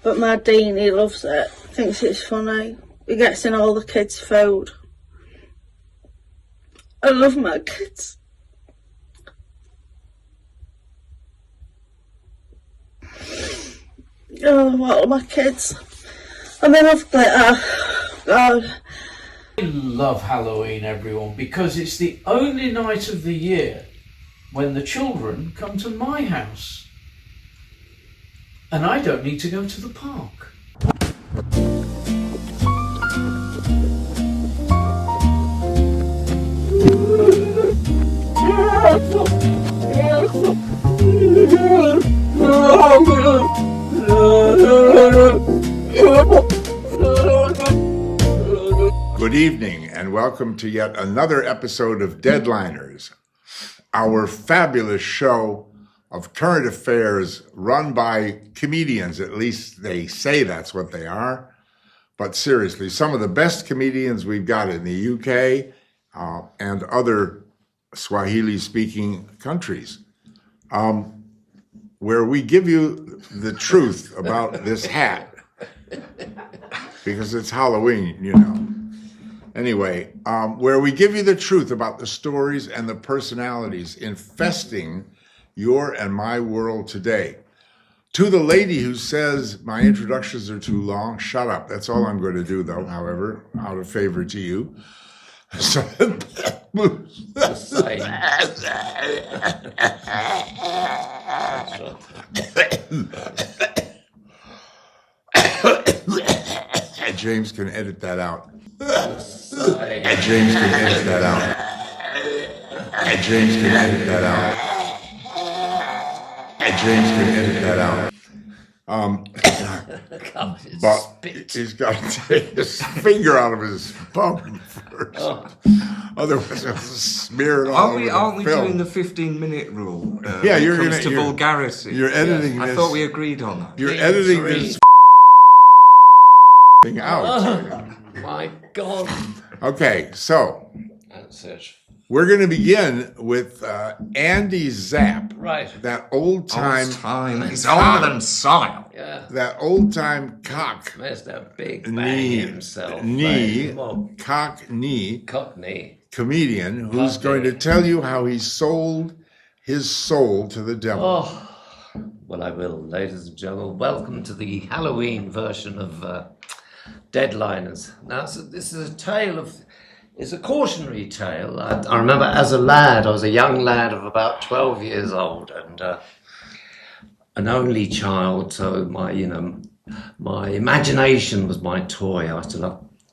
But my Dean, he loves it, thinks it's funny. He gets in all the kids' food. I love my kids. Oh, what are my kids? And then I've glitter. God. I love Halloween, everyone, because it's the only night of the year when the children come to my house. And I don't need to go to the park. Good evening and welcome to yet another episode of Deadliners, our fabulous show of current affairs run by comedians. At least they say that's what they are. But seriously, some of the best comedians we've got in the UK and other Swahili-speaking countries, where we give you the truth about this hat, because it's Halloween, you know. Anyway, where we give you the truth about the stories and the personalities infesting your and my world today. To the lady who says my introductions are too long, shut up. That's all I'm going to do, though, however, out of favor to you. So, James can edit that out. James can edit that out. James can edit that out. James can edit that out. But he's got to take his finger out of his bum first. Otherwise, he'll smear it all over the film. Aren't we doing the 15-minute rule? Yeah, when it comes to vulgarity. You're editing this. I thought we agreed on that. You're editing this thing out. Oh, my God. Okay, so That's it. we're going to begin with Andy Zapp. Right. That old-time... He's older than style. Yeah. That old-time Mr. Big Bang himself. Cockney comedian who's going to tell you how he sold his soul to the devil. Oh, well, I will, ladies and gentlemen. Welcome to the Halloween version of Deadliners. Now, this is a tale of... It's a cautionary tale. I remember as a lad, I was a young lad of about 12 years old and an only child, so my imagination was my toy. I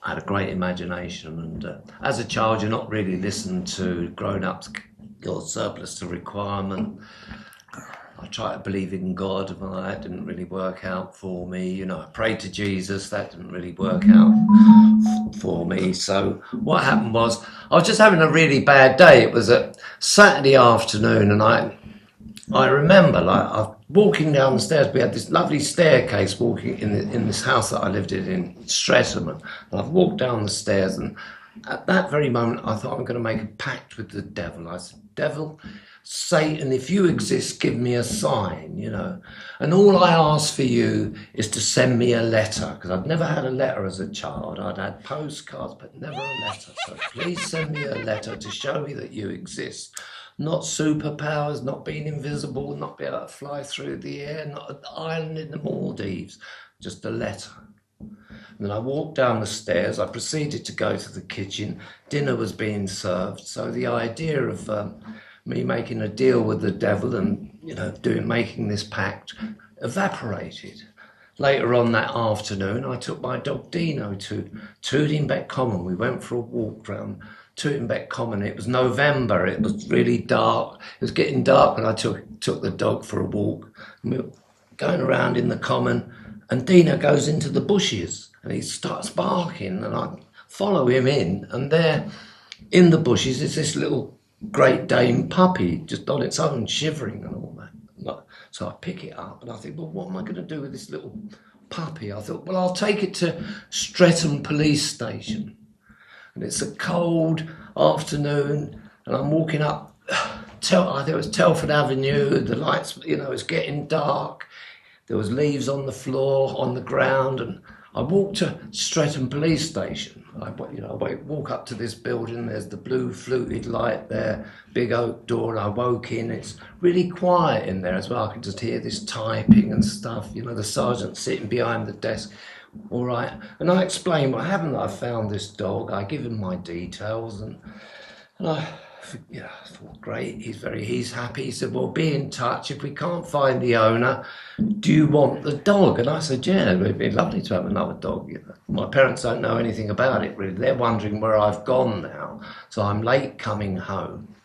had a great imagination, and as a child, you're not really listened to. Grown-ups, you're surplus to requirement. I tried to believe in God, but that didn't really work out for me. I prayed to Jesus, that didn't really work out for me. So what happened was, I was just having a really bad day. It was a Saturday afternoon, and I remember walking down the stairs. We had this lovely staircase walking in this house that I lived in Streatham, and I've walked down the stairs, and at that very moment I thought, I'm going to make a pact with the devil. I said, devil, Satan, if you exist, give me a sign, and all I ask for you is to send me a letter, because I'd never had a letter as a child. I'd had postcards, but never a letter. So please send me a letter to show me that you exist. Not superpowers, not being invisible, not being able to fly through the air, not an island in the Maldives, just a letter. And then I walked down the stairs. I proceeded to go to the kitchen. Dinner was being served. So the idea of me making a deal with the devil and, making this pact evaporated. Later on that afternoon, I took my dog Dino to Tootingbeck Common. We went for a walk round Tootingbeck Common. It was November. It was really dark. It was getting dark, and I took the dog for a walk. And we were going around in the common, and Dino goes into the bushes, and he starts barking, and I follow him in, and there in the bushes is this little Great Dane puppy just on its own, shivering and all that. So I pick it up and I think, well, what am I going to do with this little puppy? I thought, well, I'll take it to Streatham Police Station. And it's a cold afternoon and I'm walking up, I think it was Telford Avenue, the lights, it's getting dark. There was leaves on the floor, on the ground, and I walked to Streatham Police Station. I walk up to this building, there's the blue fluted light there, big oak door, and I woke in. It's really quiet in there as well. I could just hear this typing and stuff, the sergeant sitting behind the desk. All right. And I explained what happened. I found this dog. I give him my details, and I thought, great, he's happy. He said, well, be in touch. If we can't find the owner, do you want the dog? And I said, yeah, it'd be lovely to have another dog. My parents don't know anything about it, really. They're wondering where I've gone now. So I'm late coming home.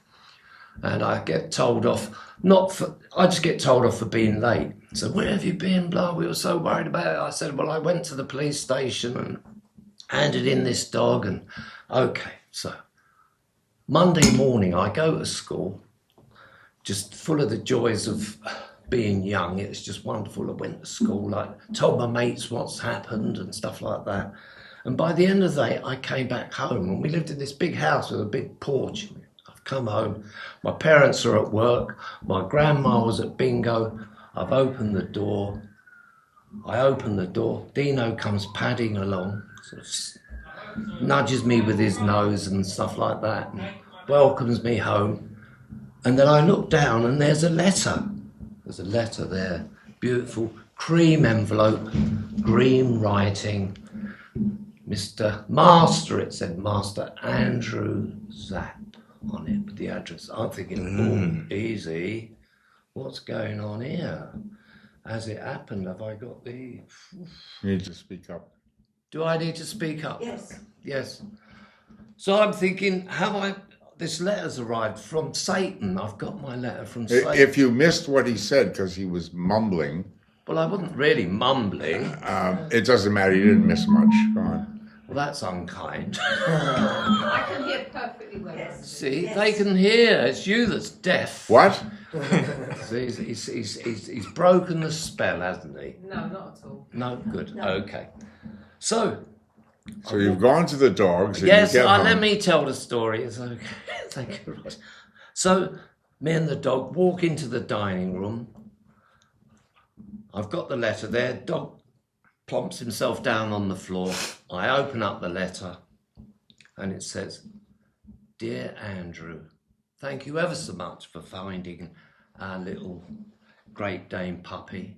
And I get told off, I just get told off for being late. So where have you been, blah, we were so worried about it. I said, well, I went to the police station and handed in this dog, and okay, so Monday morning, I go to school, just full of the joys of being young. It was just wonderful. I went to school, I told my mates what's happened and stuff like that. And by the end of the day, I came back home, and we lived in this big house with a big porch. I've come home, my parents are at work, my grandma was at bingo. I've opened the door. I open the door. Dino comes padding along, sort of nudges me with his nose and stuff like that, and welcomes me home. And then I look down, and there's a letter. There's a letter there, beautiful cream envelope, green writing. Mr. Master, it said, Master Andrew Zapp on it with the address. I'm thinking, easy. What's going on here? Has it happened? Have I got the... You need to speak up. Do I need to speak up? Yes. Yes. So I'm thinking, this letter's arrived from Satan. I've got my letter from Satan. If you missed what he said because he was mumbling... Well, I wasn't really mumbling. It doesn't matter, you didn't miss much. Go on. Well, that's unkind. I can hear perfectly well. Yes. See, they can hear. It's you that's deaf. What? See, he's broken the spell, hasn't he? No, not at all. No, good. No. Okay. So You've gone to the dogs and yes, you get home. let me tell the story. It's okay. Thank you, Ross. So me and the dog walk into the dining room. I've got the letter there. Dog plumps himself down on the floor. I open up the letter, and it says, Dear Andrew, thank you ever so much for finding our little Great Dane puppy,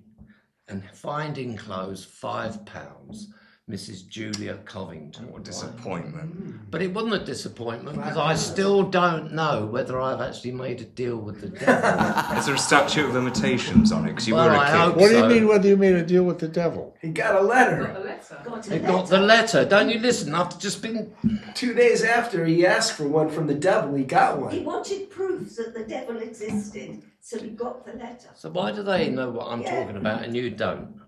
and finding clothes, £5, Mrs. Julia Covington. What a disappointment. But it wasn't a disappointment, because I still don't know whether I've actually made a deal with the devil. Is there a statute of limitations on it? Because you Well, were a I kid. hope What do you so. mean whether you made a deal with the devil? He got a letter. Got the letter. They got the letter. Don't you listen? I've just been... 2 days after he asked for one from the devil, he got He one. wanted proofs that the devil existed, so he got the letter. So why do they know what I'm talking about and you don't?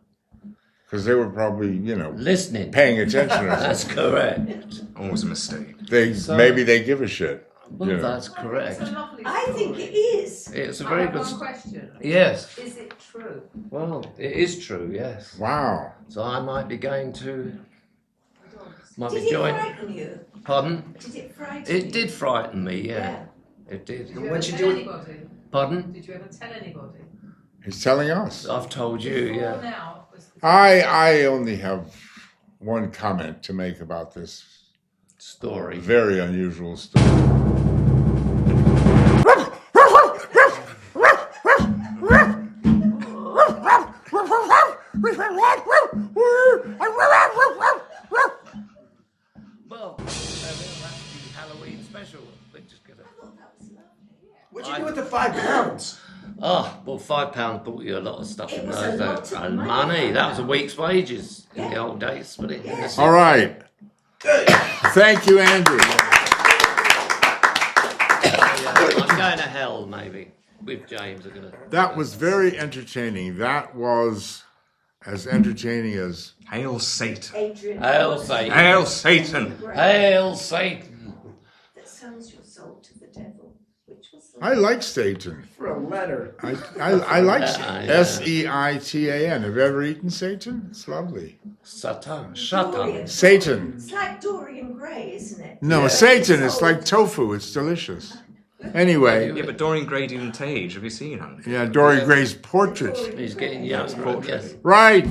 Because they were probably, Listening. paying attention or That's something. correct. Always a mistake. Maybe they give a shit. Well, that's correct. It's a lovely I story. think it is. It's a I very have good... one question. Yes. Is it true? Well, it is true, yes. Wow. So I might be going to... Might Did be it joining... frighten you? Pardon? Did it frighten It you? did frighten me, yeah. Yeah. It did. Did you What'd ever you tell do? anybody? Pardon? Did you ever tell anybody? He's telling us. I've told you, Before yeah. now, was I only have one comment to make about this Story. very unusual story. Well, that's the Halloween special. We're just gonna... What'd you do with the £5? Oh, well, £5 bought you a lot of stuff It in was those a lot days. of And money. money. That was a week's wages in the old days. But it, All right. Thank you, Andrew. I'm going to hell, maybe. With James, I'm gonna... That was very entertaining. That was as entertaining as... Hail Satan. Adrian. Hail Satan. Hail Satan. Hail Satan. That sells your soul to the devil. Which was the I like Satan. For a letter. I like Yeah. Seitan. Have you ever eaten Satan? It's lovely. Satan. Satan. Satan. It's like Dorian Gray, isn't it? No, Yeah. Satan. It's like tofu. It's delicious. Anyway, Yeah, but Dorian Gray didn't age. Have you seen him? yeah, Dorian Gray's portrait. He's getting younger. Yes. Right.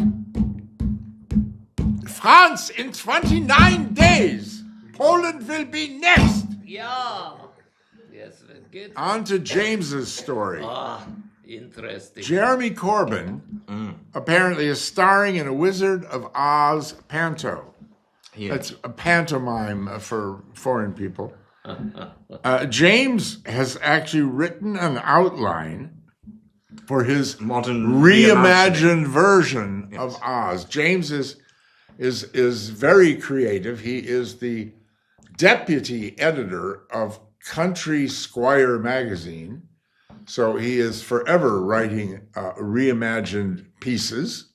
France, in 29 days, Poland will be next. Yeah. Yes, good. On to James's story. Interesting. Jeremy Corbyn apparently is starring in a Wizard of Oz panto. That's a pantomime for foreign people. James has actually written an outline for his Modern reimagined version of Oz. James is very creative. He is the deputy editor of Country Squire magazine. So he is forever writing reimagined pieces.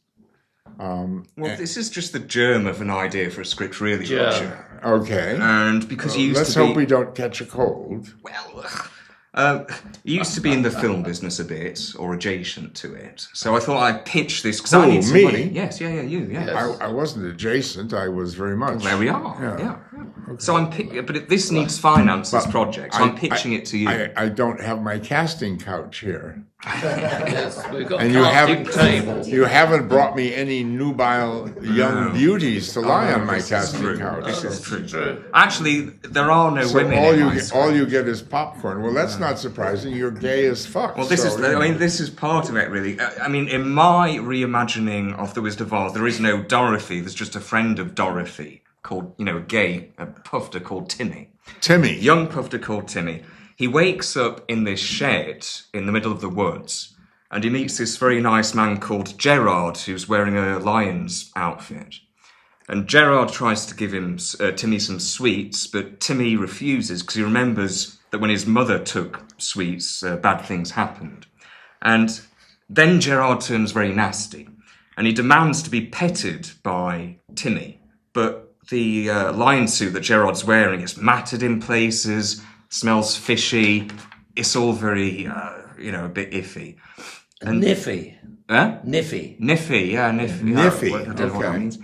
Well, this is just the germ of an idea for a script, really, Germ. Roger. Okay. And because he used Let's to be... hope we don't catch a cold. Well, he used to be in the film business a bit, or adjacent to it. So I thought I'd pitch this because I Who, need somebody. me? Yes, you. I wasn't adjacent. I was very much. There we are. Yeah. Okay. So but this needs finance, this project. So I'm pitching it to you. I don't have my casting couch here. Yes, we've got And you casting haven't table. you haven't brought me any nubile young beauties to lie on my This is casting true. couch. This is true. True. Actually, there are no So women all in you my get, all you get is popcorn. Well, that's not surprising. You're gay as fuck. Well, this so, is. you know. I mean, this is part of it, really. I mean, in my reimagining of the Wizard of Oz, there is no Dorothy. There's just a friend of Dorothy called, a puffer called Timmy. Timmy. Young puffer called Timmy. He wakes up in this shed in the middle of the woods, and he meets this very nice man called Gerard, who's wearing a lion's outfit. And Gerard tries to give him Timmy some sweets, but Timmy refuses because he remembers that when his mother took sweets, bad things happened. And then Gerard turns very nasty, and he demands to be petted by Timmy. But the lion suit that Gerard's wearing is matted in places, smells fishy. It's all very, a bit iffy. And, Niffy. Huh? Niffy. Niffy, yeah, Niffy. Niffy, I don't know what that okay. means.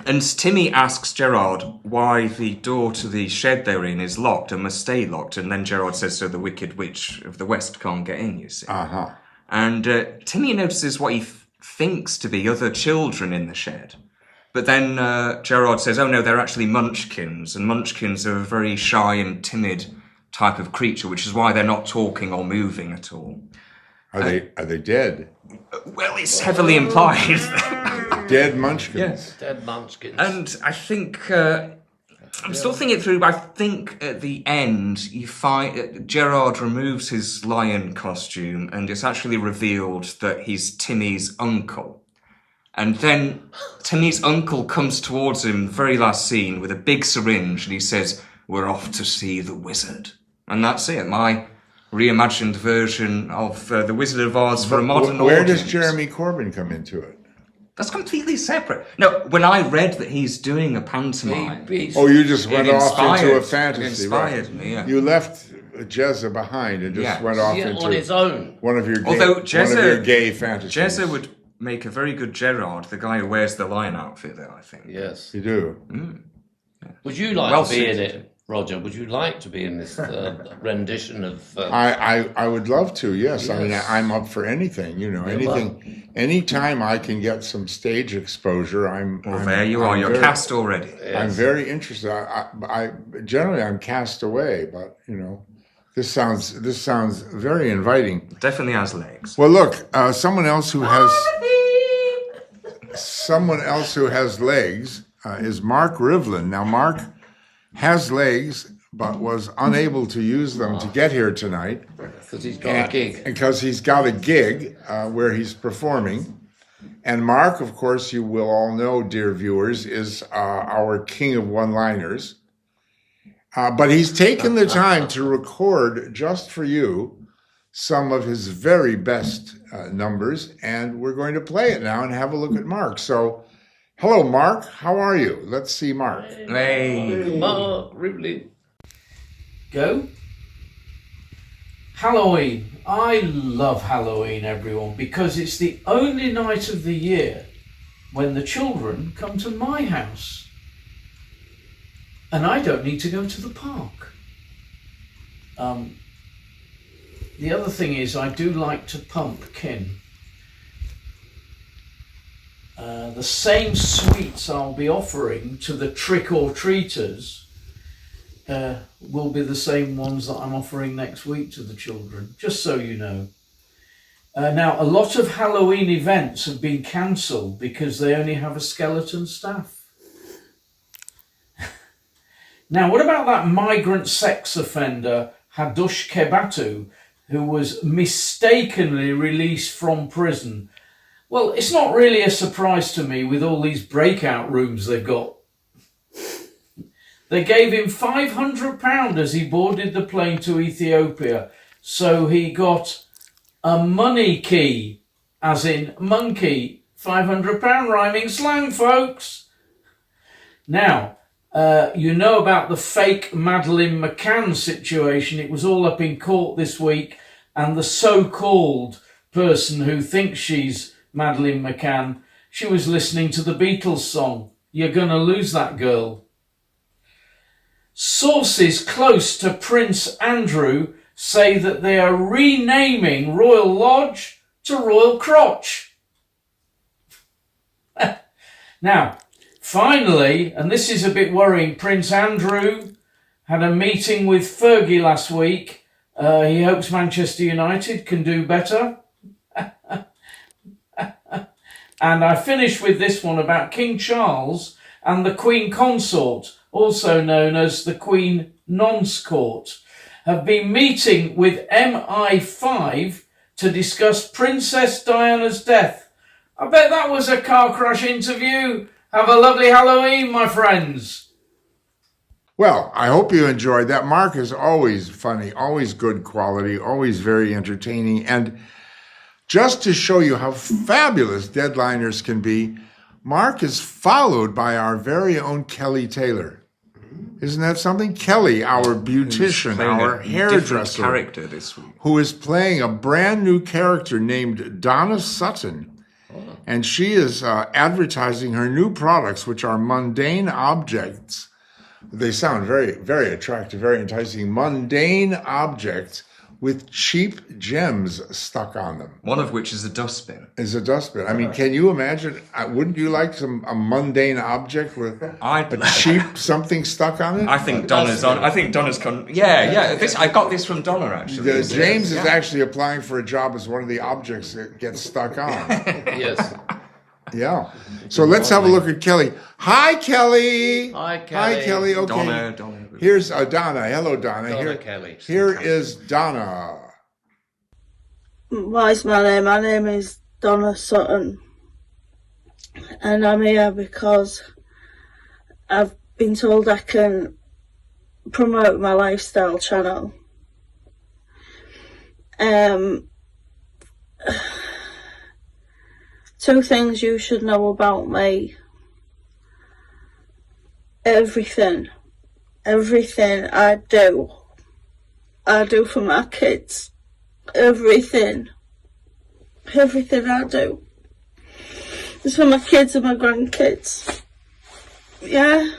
And Timmy asks Gerard why the door to the shed they're in is locked and must stay locked. And then Gerard says, so the Wicked Witch of the West can't get in, you see. Uh-huh. And Timmy notices what he thinks to be other children in the shed. But then Gerard says, oh no, they're actually munchkins. And munchkins are a very shy and timid type of creature, which is why they're not talking or moving at all. Are they dead? Well, it's heavily implied. Dead munchkins. Yes. Dead munchkins. And I think, I'm still thinking it through, but I think at the end, you find Gerard removes his lion costume, and it's actually revealed that he's Timmy's uncle. And then Timmy's uncle comes towards him, the very last scene, with a big syringe, and he says, we're off to see the wizard. And that's it, my reimagined version of The Wizard of Oz for a modern Where audience. does Jeremy Corbyn come into it? That's completely separate. No, when I read that he's doing a pantomime... Oh, you just went It off into a inspired- fantasy, it inspired right? me, yeah. You left Jezza behind and just Yeah. went off Yeah, into on his own. one of your gay, Although one of your Jezza- gay fantasies. Jezza would make a very good Gerard, the guy who wears the lion outfit there, I think. Yes. You do. Would you like Well to be in suited. it, Roger? Would you like to be in this rendition of... I would love to. Yes. I mean, Yes. I'm up for anything. Anything. Anytime I can get some stage exposure, Well, there you are. You're cast already. I'm very interested. I generally I'm cast away, but this sounds very inviting. Definitely has legs. Well, look, someone else who has legs is Mark Rivlin. Now, Mark has legs, but was unable to use them to get here tonight. Because he's got a gig. Because he's got a gig where he's performing. And Mark, of course, you will all know, dear viewers, is our king of one-liners. But he's taken the time to record just for you some of his very best numbers. And we're going to play it now and have a look at Mark. So, hello, Mark. How are you? Let's see Mark. Hey. Mark Rivlin. Go. Halloween. I love Halloween, everyone, because it's the only night of the year when the children come to my house. And I don't need to go to the park. The other thing is I do like to pumpkin. The same sweets I'll be offering to the trick-or-treaters will be the same ones that I'm offering next week to the children, just so you know. Now, a lot of Halloween events have been cancelled because they only have a skeleton staff. Now, what about that migrant sex offender, Hadush Kebatu, who was mistakenly released from prison? Well, it's not really a surprise to me with all these breakout rooms they've got. They gave him £500 as he boarded the plane to Ethiopia, so he got a money key, as in monkey. £500 rhyming slang, folks. Now, you know about the fake Madeleine McCann situation. It was all up in court this week, and the so-called person who thinks she's Madeleine McCann, she was listening to the Beatles song, You're Gonna Lose That Girl. Sources close to Prince Andrew say that they are renaming Royal Lodge to Royal Crotch. Now, finally, and this is a bit worrying, Prince Andrew had a meeting with Fergie last week. He hopes Manchester United can do better. And I finish with this one about King Charles and the Queen Consort, also known as the Queen Nonce Court, have been meeting with MI5 to discuss Princess Diana's death. I bet that was a car crash interview. Have a lovely Halloween, my friends. Well, I hope you enjoyed that. Mark is always funny, always good quality, always very entertaining. And just to show you how fabulous Deadliners can be, Mark is followed by our very own Kelly Taylor. Isn't that something? Kelly, our beautician, our hairdresser, character this week, who is playing a brand new character named Donna Sutton. And she is advertising her new products, which are mundane objects. They sound very, very attractive, very enticing. Mundane objects with cheap gems stuck on them. one of which is a dustbin. Is a dustbin. I mean, can you imagine? Wouldn't you like a mundane object with a cheap something stuck on it? I think Donna's on. I think Donna's con. Yeah. I got this from Donna actually. James is actually applying for a job as one of the objects that gets stuck on. Yes. Yeah. So let's have a look at Kelly. Hi, Kelly. Hi, Kelly. Hi, Kelly. Okay. Donna. Here's Donna. Hello, Donna. Donna Kelly. Here is Donna. What is my name? My name is Donna Sutton. And I'm here because I've been told I can promote my lifestyle channel. Two things you should know about me. Everything I do for my kids. Everything I do is for my kids and my grandkids. Yeah.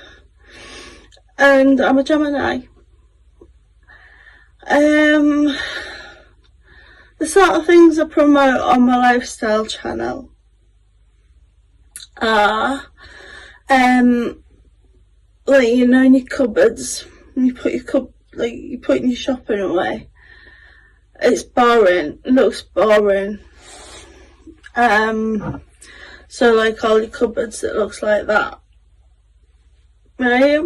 And I'm a Gemini. The sort of things I promote on my lifestyle channel are, like, you know, in your cupboards, when you put you're putting your shopping away. It's boring. It looks boring. So like all your cupboards, it looks like that. Right?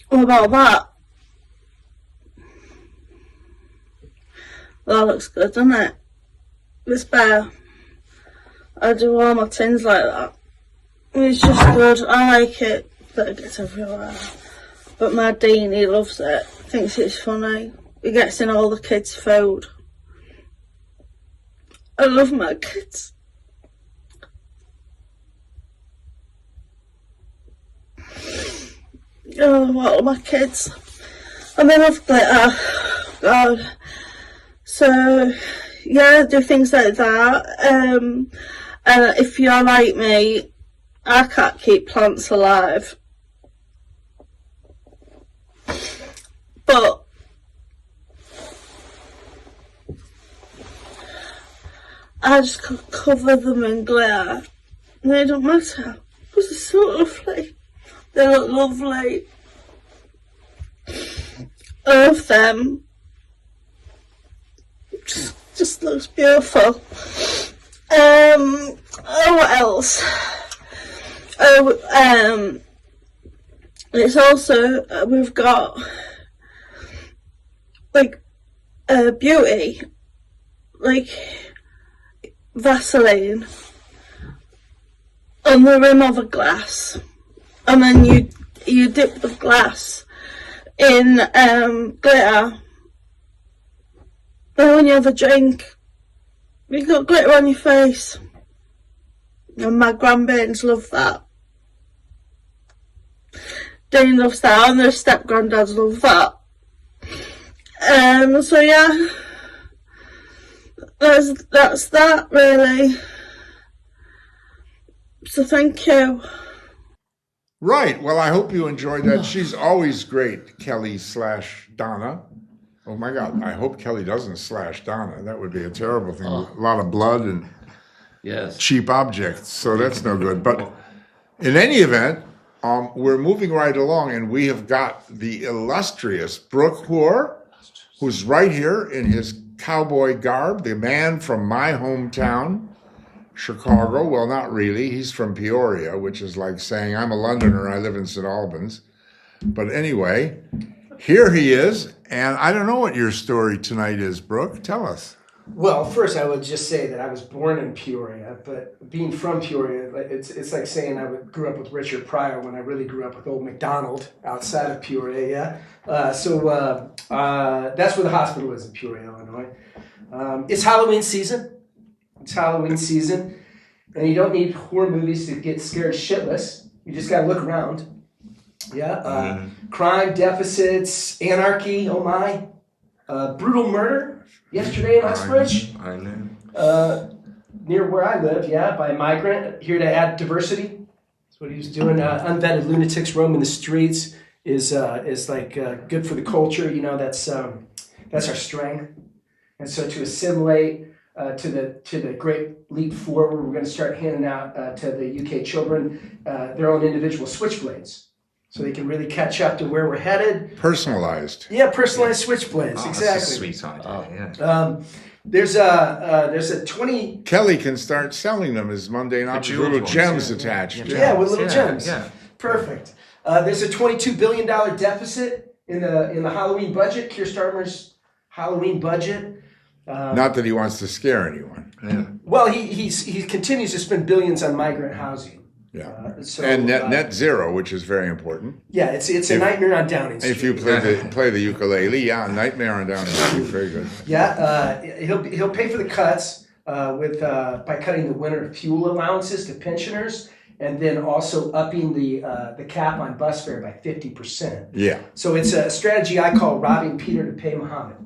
What about that? That looks good, doesn't it? It's better. I do all my tins like that. It's just good. I like it, but it gets everywhere. But my Dean, he loves it. Thinks it's funny. He gets in all the kids' food. I love my kids. Oh, what are my kids? And they love glitter. God. So, yeah, do things like that. And if you're like me, I can't keep plants alive. But I just cover them in glitter. And they don't matter. Because they're so lovely. They look lovely. I love them. Just looks beautiful. Oh, what else? Oh, it's also, we've got, like, beauty, like, Vaseline on the rim of a glass, and then you dip the glass in glitter, and when you have a drink, you got glitter on your face. And my grandbairns love that. Dane loves that, and their step granddads love that. So yeah, that's that really. So thank you. Right. Well, I hope you enjoyed that. She's always great, Kelly/Donna. Oh my God. I hope Kelly doesn't slash Donna. That would be a terrible thing. A lot of blood and cheap objects. So that's no good. But in any event, we're moving right along, and we have got the illustrious Brooke Hoerr, who's right here in his cowboy garb, the man from my hometown, Chicago. Well, not really. He's from Peoria, which is like saying I'm a Londoner, I live in St. Albans. But anyway, here he is, and I don't know what your story tonight is, Brooke. Tell us. Well, first I would just say that I was born in Peoria, but being from Peoria, it's like saying I grew up with Richard Pryor when I really grew up with Old MacDonald outside of Peoria, yeah? So that's where the hospital is in Peoria, Illinois. It's Halloween season. And you don't need horror movies to get scared shitless. You just gotta look around. Yeah, crime, deficits, anarchy, oh my. Brutal murder yesterday in Uxbridge. I know. Near where I live, yeah, by a migrant, here to add diversity. That's what he was doing. Unvetted lunatics roaming the streets is like good for the culture. You know, that's our strength. And so to assimilate to the great leap forward, we're going to start handing out to the UK children their own individual switchblades, so they can really catch up to where we're headed. Personalized. Yeah, personalized switchblades. Oh, exactly. That's a sweet idea. Yeah. There's a 20. Kelly can start selling them as mundane objects, jeweled little ones, gems yeah. attached. Yeah, with little gems. Yeah. Perfect. There's a $22 billion deficit in the Halloween budget. Keir Starmer's Halloween budget. Not that he wants to scare anyone. Yeah. Well, he continues to spend billions on migrant housing. Yeah. So, And net zero, which is very important. Yeah, it's a nightmare on Downing Street. If you play the ukulele, yeah, nightmare on Downing Street, very good. Yeah, he'll pay for the cuts by cutting the winter fuel allowances to pensioners, and then also upping the cap on bus fare by 50%. Yeah. So it's a strategy I call robbing Peter to pay Muhammad.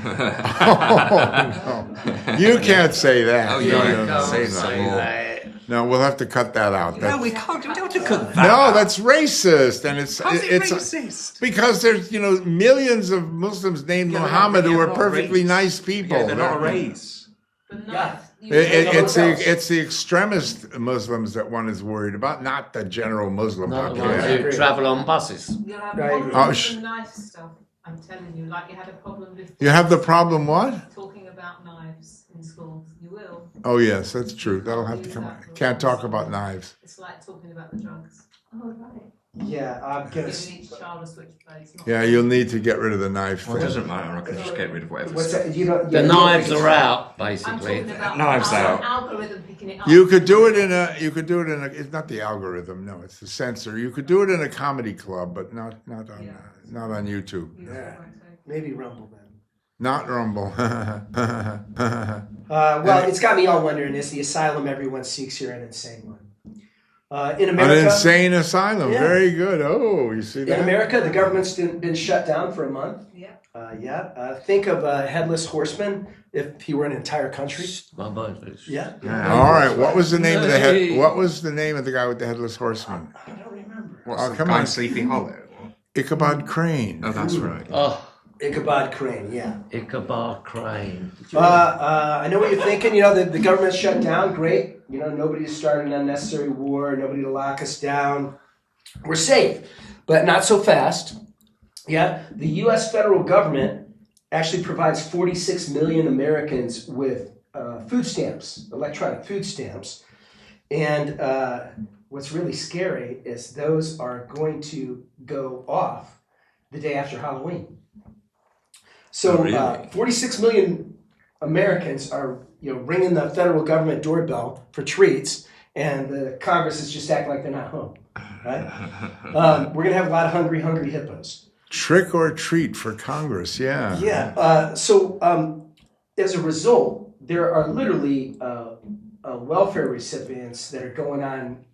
Oh, no. You can't say that. Oh, yeah, No. say that. No, we'll have to cut that out. No, we can't. We don't have to cut that. No, that's racist, and it's racist? because there's millions of Muslims named Muhammad who are perfectly nice people. Yeah, they're not a race. Yeah. It's the extremist Muslims that one is worried about, not the general Muslim Not the population. ones who travel on buses. You'll have Right. problems Oh, with sh- the knife stuff. I'm telling you, like you had a problem before. You have the problem what? Talking about knives in schools. You will. Oh yes, that's true. That'll have to come. Can't talk about knives. It's like talking about the drugs. Oh, right. Yeah, I'm gonna. Giving each child a switchblade. It's not Yeah, you'll need to get rid of the knife Well, it thing. doesn't matter. I can just get rid of whatever. What's that? You don't. The you knives don't- are out, I'm basically. talking about Knives out. algorithm picking it up. You could do it in a. It's not the algorithm. No, it's the sensor. You could do it in a comedy club, but not on YouTube. Yeah. Maybe Rumble then. Not Rumble. Well, it's got me all wondering: is the asylum everyone seeks here an insane one? In An America, insane asylum. Yeah. Very good. Oh, you see in that? America, the government's been shut down for a month. Yeah. Think of a headless horseman if he were an entire country. My bird. Yeah. All right. What was the name of the head? What was the name of the guy with the headless horseman? I don't remember. What's Oh, the come guy on. in Sleepy Hollow? Ichabod Crane. Oh, that's right. Oh, Ichabod Crane, yeah. Ichabod Crane. I know what you're thinking. You know, the government's shut down. Great. You know, nobody to start an unnecessary war. Nobody to lock us down. We're safe, but not so fast. Yeah, the U.S. federal government actually provides 46 million Americans with food stamps, electronic food stamps. And what's really scary is those are going to go off the day after Halloween. So Oh, really? 46 million Americans are, ringing the federal government doorbell for treats, and the Congress is just acting like they're not home. Right? We're gonna have a lot of hungry hippos. Trick or treat for Congress, yeah. Yeah. So as a result, there are literally welfare recipients that are going on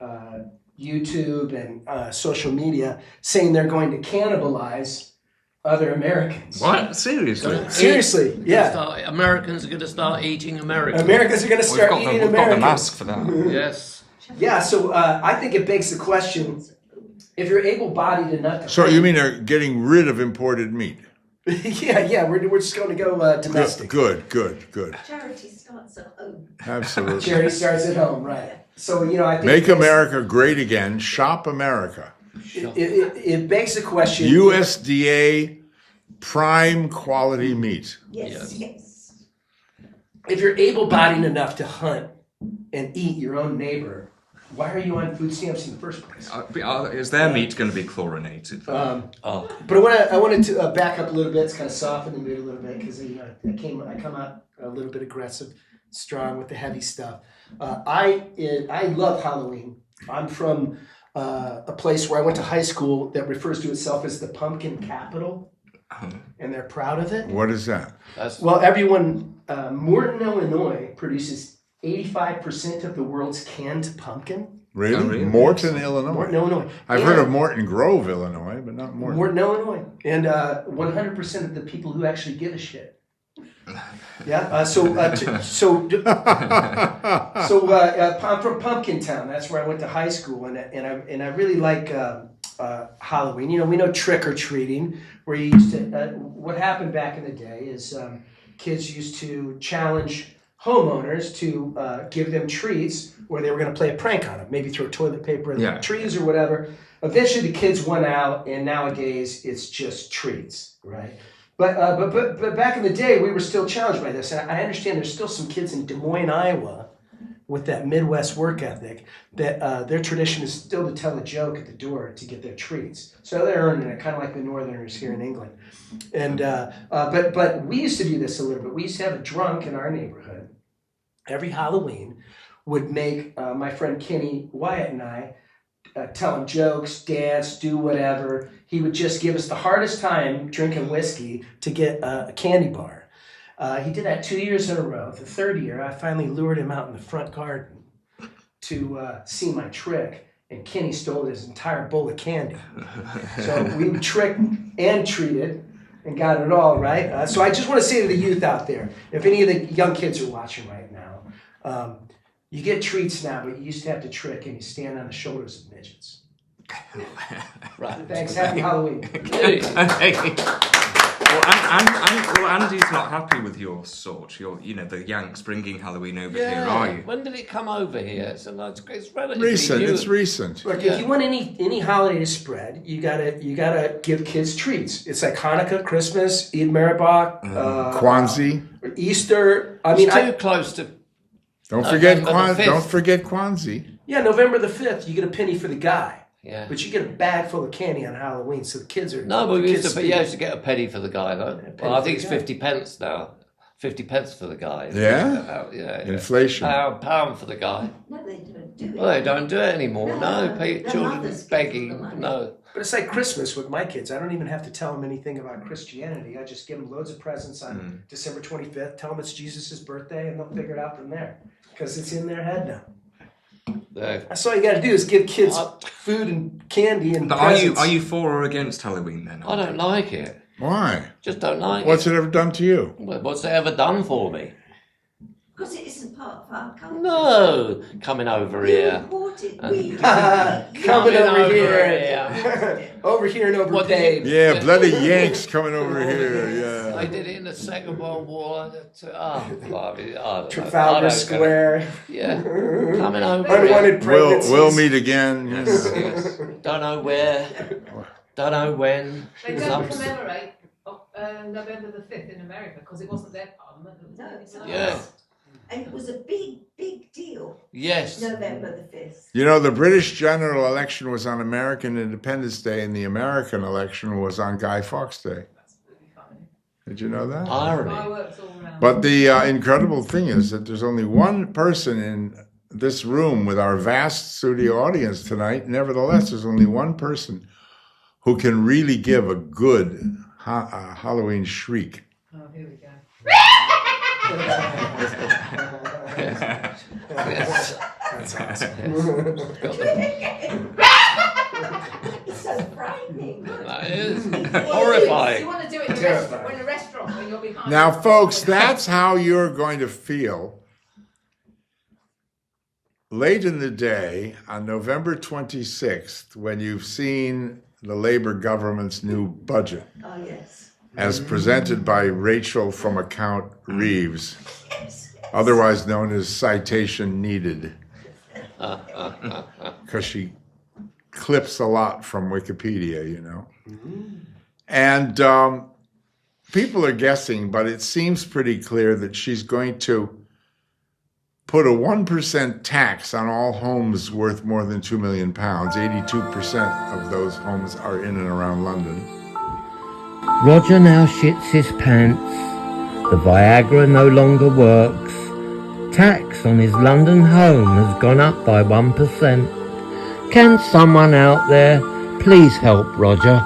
YouTube and social media saying they're going to cannibalize other Americans. What? Seriously? Seriously, yeah. Americans are going to start eating Americans. Americans are going to start eating We've got the Americans. mask for that. Yes. Yeah, so I think it begs the question, if you're able-bodied enough to... So you mean they're getting rid of imported meat? yeah, we're just going to go domestic. Good. Charity starts at home. Absolutely. Charity starts at home, right. So, I think... Make America great again. Shop America. It begs the question... USDA prime quality meat. Yes. If you're able-bodied enough to hunt and eat your own neighbor, why are you on food stamps in the first place? Is their meat going to be chlorinated? But I wanted to back up a little bit. It's kind of soften the mood a little bit because I come out a little bit aggressive, strong with the heavy stuff. I love Halloween. I'm from a place where I went to high school that refers to itself as the pumpkin capital, and they're proud of it. What is that? Well, everyone, Morton, Illinois produces 85% of the world's canned pumpkin. Really? Oh, really? Morton, Illinois. Morton, Illinois. I've heard of Morton Grove, Illinois, but not Morton. Morton, Illinois. And 100% of the people who actually give a shit. Yeah. I'm from Pumpkin Town. That's where I went to high school, and I really like Halloween. We know trick or treating, where you used to. What happened back in the day is kids used to challenge homeowners to give them treats, where they were going to play a prank on them, maybe throw toilet paper in the trees or whatever. Eventually, the kids won out, and nowadays it's just treats, right? But back in the day, we were still challenged by this. And I understand there's still some kids in Des Moines, Iowa, with that Midwest work ethic, that their tradition is still to tell a joke at the door to get their treats. So they're earning it, kind of like the Northerners here in England. And but we used to do this a little bit. We used to have a drunk in our neighborhood every Halloween would make my friend Kenny Wyatt and I tell him jokes, dance, do whatever. He would just give us the hardest time drinking whiskey to get a candy bar. He did that 2 years in a row. The third year, I finally lured him out in the front garden to see my trick, and Kenny stole his entire bowl of candy. So we tricked and treated and got it all, right? So I just want to say to the youth out there, if any of the young kids are watching right now, you get treats now, but you used to have to trick and you stand on the shoulders of midgets. Right. Thanks. Happy Halloween. Well, Andy's not happy with your sort. The Yanks bringing Halloween over here, are you? When did it come over here? It's relatively Recent. new. It's recent. Look, if you want any holiday to spread, you gotta give kids treats. It's like Hanukkah, Christmas, Eid Meribach, Kwanzaa. Easter. It's too close to. Don't forget November the 5th. Don't forget Kwanzaa. Yeah, November the 5th, you get a penny for the guy. Yeah. But you get a bag full of candy on Halloween, so the kids are... No, but the we used kids to get a penny for the guy, though. Well, I think it's for the 50 pence now. 50 pence for the guy. Yeah? Yeah. Inflation. Pound for the guy. No, they don't do it. Well, they don't do it anymore. No, Their children mothers give begging. them the money. No. But it's like Christmas with my kids. I don't even have to tell them anything about Christianity. I just give them loads of presents on December 25th, tell them it's Jesus' birthday, and they'll figure it out from there. Because it's in their head now. That's all you got to do is give kids food and candy and presents. Are you for or against Halloween then? I don't like it. Why? Just don't like What's it. it ever done to you? Well, what's it ever done for me? Because it isn't part of our culture. No, coming over You here. import wanted. And- We Coming over here. here. Over here and What did overpaid. Yeah, bloody Yanks coming over here. I Yeah. did it in the Second World War. Blimey, I don't know. Trafalgar Square. Yeah. Coming over Unwanted here. pregnancies. We'll meet again. you Yes, know. yes. Don't know where. Don't know when. They don't Some- commemorate November the 5th in America because it wasn't their parliament. It was No, Yeah. and it was a big, big deal. Yes. November the 5th. You know, the British general election was on American Independence Day, and the American election was on Guy Fawkes Day. That's really funny. Did you know that? Irony. Fireworks all around. But the incredible thing is that there's only one person in this room with our vast studio audience tonight. Nevertheless, there's only one person who can really give a good Halloween shriek. Oh, here we go. Yes. That's awesome. It's so frightening. That is You horrifying. want to do it in Terrifying. a restaurant when you're behind. Now, folks, that's how you're going to feel late in the day on November 26th when you've seen the Labour government's new budget Oh, yes. as presented by Rachel from Account Reeves, Yes. otherwise known as Citation Needed, because she clips a lot from Wikipedia, you know. And people are guessing, but it seems pretty clear that she's going to put a 1% tax on all homes worth more than £2 million. 82% of those homes are in and around London. Roger now shits his pants. The Viagra no longer works. Tax on his London home has gone up by 1%. Can someone out there please help Roger?